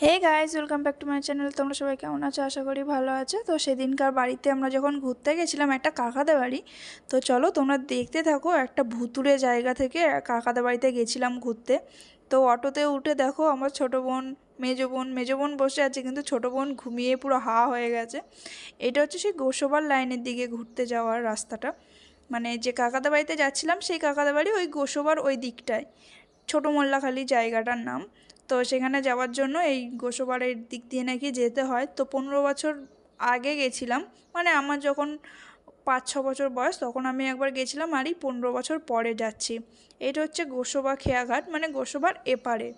Hey guys, welcome back to my channel. তোমরা সবাই কেমন আছো? আশা করি ভালো আছো। তো সেদিনকার বাড়িতে আমরা যখন ঘুরতে গেছিলাম, একটা কাকাদের বাড়ি। তো চলো তোমরা দেখতে থাকো। একটা ভুতুড়ে জায়গা থেকে কাকাদের বাড়িতে গেছিলাম ঘুরতে। তো অটোতে উঠে দেখো আমার ছোটো বোন, মেজো বোন বসে আছে, কিন্তু ছোটো বোন ঘুমিয়ে পুরো হা হয়ে গেছে। এটা হচ্ছে সেই গোসবার লাইনের দিকে ঘুরতে যাওয়ার রাস্তাটা। মানে যে কাকাদের বাড়িতে যাচ্ছিলাম সেই কাকাদের বাড়ি ওই গোসবার ওই দিকটায়, ছোটো মোল্লাখালি জায়গাটার নাম। তো সেখানে যাওয়ার জন্য এই গোসবাড়ির দিক দিয়ে নাকি যেতে হয়। তো 15 বছর আগে গেছিলাম, মানে আমার যখন 5-6 বছর বয়স, তখন আমি একবার গেছিলাম। আর এই 15 বছর পরে যাচ্ছি। এটা হচ্ছে গোসবা খেয়াঘাট, মানে গোসবার এপারে।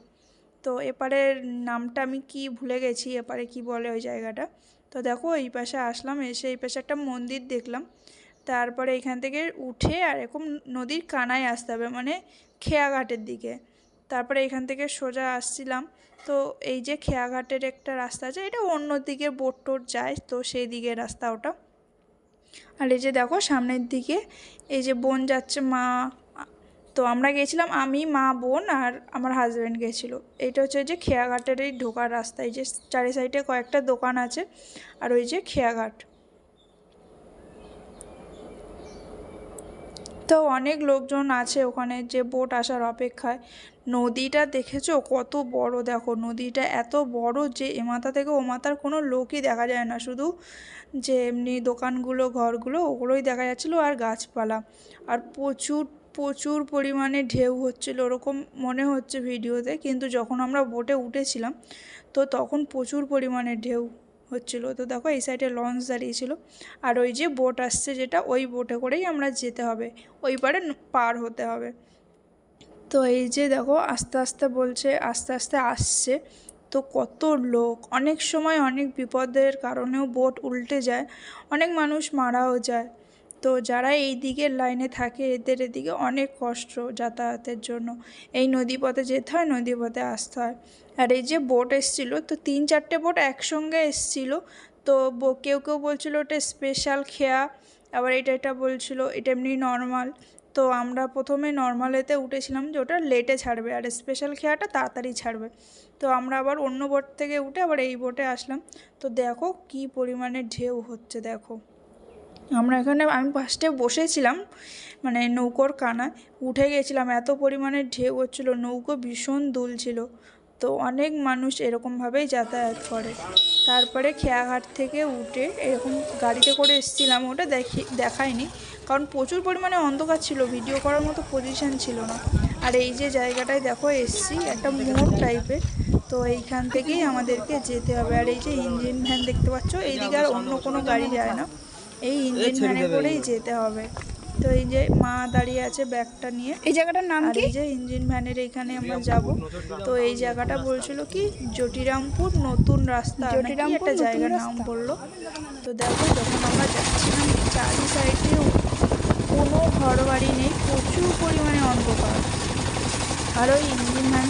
তো এপারের নামটা আমি কি ভুলে গেছি, এপারে কি বলে ওই জায়গাটা। তো দেখো এই পাশে আসলাম, এসে এই পাশে একটা মন্দির দেখলাম। তারপরে এখান থেকে উঠে আর এরকম নদীর কানায় আসতে হবে, মানে খেয়াঘাটের দিকে। তারপরে এখান থেকে সোজা আসছিলাম। তো এই যে খেয়াঘাটের একটা রাস্তা আছে, এটা অন্য দিকে বোট টোট যায়, তো সেই দিকে রাস্তা ওটা। আর এই যে দেখো সামনের দিকে এই যে বোন যাচ্ছে, মা। তো আমরা গেছিলাম, আমি, মা, বোন আর আমার হাজব্যান্ড গেছিলো। এইটা হচ্ছে যে খেয়াঘাটের এই ঢোকার রাস্তা। এই যে চারি সাইডে কয়েকটা দোকান আছে, আর ওই যে খেয়াঘাট। তো অনেক লোকজন আছে ওখানে, যে বোট আসার অপেক্ষায়। নদীটা দেখেছো কত বড়? দেখো নদীটা এত বড় যে এ মাথা থেকে ও মাথার কোনো লোকই দেখা যায় না, শুধু যে এমনি দোকানগুলো, ঘরগুলো, ওগুলোই দেখা যাচ্ছিলো, আর গাছপালা। আর প্রচুর প্রচুর পরিমাণে ঢেউ হচ্ছিল, ওরকম মনে হচ্ছে ভিডিওতে, কিন্তু যখন আমরা বোটে উঠেছিলাম তো তখন প্রচুর পরিমাণে ঢেউ হচ্ছিলো। তো দেখো এই সাইডে লঞ্চ দাঁড়িয়েছিল, আর ওই যে বোট আসছে যেটা, ওই বোটে করেই আমরা যেতে হবে, ওই পারে পার হতে হবে। তো এই যে দেখো আস্তে আস্তে বলছে, আস্তে আস্তে আসছে। তো কত লোক, অনেক সময় অনেক বিপদের কারণেও বোট উল্টে যায়, অনেক মানুষ মারাও যায়। তো যারা এই দিকের লাইনে থাকে এদের এদিকে অনেক কষ্ট যাতায়াতের জন্য। এই নদীপথে যেতে হয়, নদীপথে আসতে হয়। আর এই যে বোট এসছিলো, তো 3-4টে বোট একসঙ্গে এসছিলো। তো কেউ কেউ বলছিল ওটা স্পেশাল খেয়া, আবার এটা বলছিল এটা এমনি নর্মাল। তো আমরা প্রথমে নর্মালেতে উঠেছিলাম, যে ওটা লেটে ছাড়বে, আর স্পেশাল খেয়াটা তাড়াতাড়ি ছাড়বে। তো আমরা আবার অন্য বোট থেকে উঠে আবার এই বোটে আসলাম। তো দেখো কি পরিমাণে ঢেউ হচ্ছে দেখো। আমি ফার্স্টে বসেছিলাম, মানে নৌকোর কানায় উঠে গেছিলাম, এত পরিমাণে ঢেউ হচ্ছিলো, নৌকো ভীষণ দুলছিল। তো অনেক মানুষ এরকমভাবেই যাতায়াত করে। তারপরে খেয়াঘাট থেকে উঠে এরকম গাড়িতে করে এসেছিলাম, ওটা দেখায়নি, কারণ প্রচুর পরিমাণে অন্ধকার ছিল, ভিডিও করার মতো পজিশান ছিল না। আর এই যে জায়গাটায় দেখো এসছি, একটা মোড় টাইপের। তো এইখান থেকেই আমাদেরকে যেতে হবে। আর এই যে ইঞ্জিন ভ্যান দেখতে পাচ্ছ, এইদিকে আর অন্য কোনো গাড়ি যায় না, এই ইঞ্জিন ভ্যানে করেই যেতে হবে। তো এই যে মা দাঁড়িয়ে আছে ব্যাগটা নিয়ে, এই জায়গাটার নাম আর কি? এই যে ইঞ্জিন ভ্যানের এইখানে আমরা যাব। তো এই জায়গাটা বলছিল কি জটিরামপুর নতুন রাস্তা নাকি জটিরামপুর একটা নতুন জায়গার নাম রাস্তা। বললো। তো দেখো যখন আমরা যাচ্ছিলাম, চারি সাইডে কোনো ঘর বাড়ি নেই, প্রচুর পরিমাণে অন্ধকার। আর ওই ইঞ্জিন ভ্যান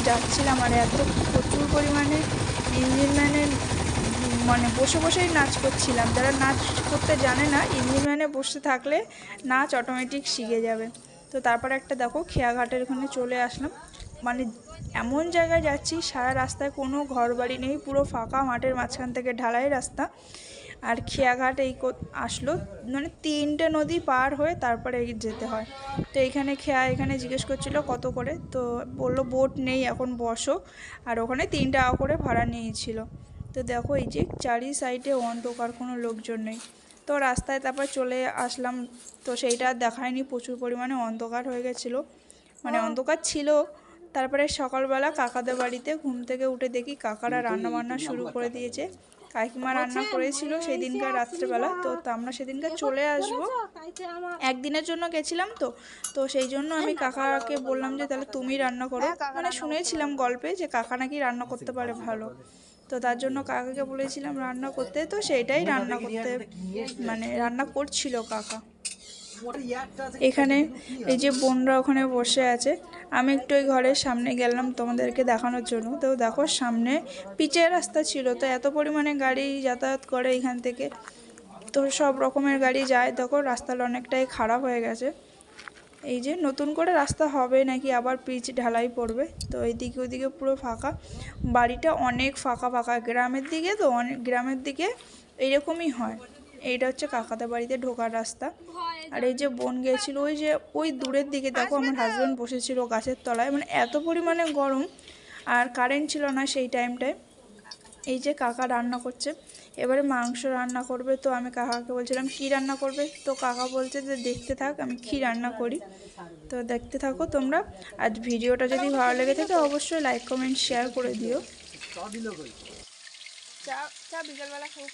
যাচ্ছিলাম, আর এত প্রচুর পরিমাণে ইঞ্জিন ভ্যানের মানে বসে বসেই নাচ করছিলাম। যারা নাচ করতে জানে না, ইঞ্জিন ভ্যানে বসে থাকলে নাচ অটোমেটিক শিখে যাবে। তো তারপরে একটা দেখো খেয়াঘাটের ওখানে চলে আসলাম, মানে এমন জায়গায় যাচ্ছি সারা রাস্তায় কোনো ঘর বাড়ি নেই, পুরো ফাঁকা মাঠের মাঝখান থেকে ঢালাই রাস্তা। আর খেয়াঘাট আসলো, মানে 3টে নদী পার হয়ে তারপরে যেতে হয়। তো এখানে এখানে জিজ্ঞেস করছিল কত করে, তো বললো বোট নেই এখন, বসো। আর ওখানে 3 টাকা করে ভাড়া নিয়েছিল। তো দেখো এই যে চারি সাইডে অন্ধকার, কোনো লোকজন নেই। তো রাস্তায় তারপর চলে আসলাম। তো সেইটা দেখায়নি, প্রচুর পরিমাণে অন্ধকার হয়ে গেছিলো, মানে অন্ধকার ছিল। তারপরে সকালবেলা কাকাদের বাড়িতে ঘুম থেকে উঠে দেখি কাকারা রান্না বান্না শুরু করে দিয়েছে। কাকিমা রান্না করেছিল সেই দিনকার রাত্রেবেলা। তো আমরা সেদিনকার চলে আসবো, একদিনের জন্য গেছিলাম। তো তো সেই জন্য আমি কাকাকে বললাম যে তাহলে তুমি রান্না করো, মানে শুনেছিলাম গল্পে যে কাকা নাকি রান্না করতে পারে ভালো। তো তার জন্য কাকাকে বলেছিলাম রান্না করতে, তো সেইটাই রান্না করতে, মানে রান্না করছিল কাকা। এখানে এই যে বোনরা ওখানে বসে আছে, আমি একটু ওই ঘরের সামনে গেলাম তোমাদেরকে দেখানোর জন্য। তো দেখো সামনে পিচের রাস্তা ছিল, তো এত পরিমাণে গাড়ি যাতায়াত করে এখান থেকে, তো সব রকমের গাড়ি যায়। দেখো রাস্তাটা অনেকটাই খারাপ হয়ে গেছে। এই যে নতুন করে রাস্তা হবে নাকি আবার পিচ ঢালাই পড়বে, তো এইদিকে ওইদিকে পুরো ফাঁকা, বাড়িটা অনেক ফাঁকা ফাঁকা। গ্রামের দিকে তো অনেক, গ্রামের দিকে এইরকমই হয়। এইটা হচ্ছে কাকাদের বাড়িতে ঢোকার রাস্তা। আর এই যে বোন গেছিলো ওই যে ওই দূরের দিকে, দেখো আমার হাজব্যান্ড বসেছিল গাছের তলায়, মানে এত পরিমাণে গরম, আর কারেন্ট ছিল না সেই টাইমটায়। এই যে কাকা রান্না করছে, এবারে মাংস রান্না করবে। তো আমি কাকাকে বলছিলাম কী রান্না করবে, তো কাকা বলছে যে দেখতে থাক আমি কী রান্না করি, তো দেখতে থাকো তোমরা। আজ ভিডিওটা যদি ভালো লেগে থাকে অবশ্যই লাইক কমেন্ট শেয়ার করে দিও। চা চা বিকালবেলা খাবো।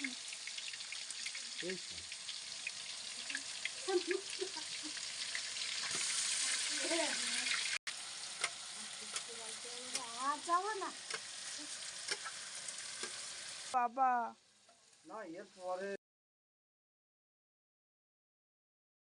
বাবা না এর পরে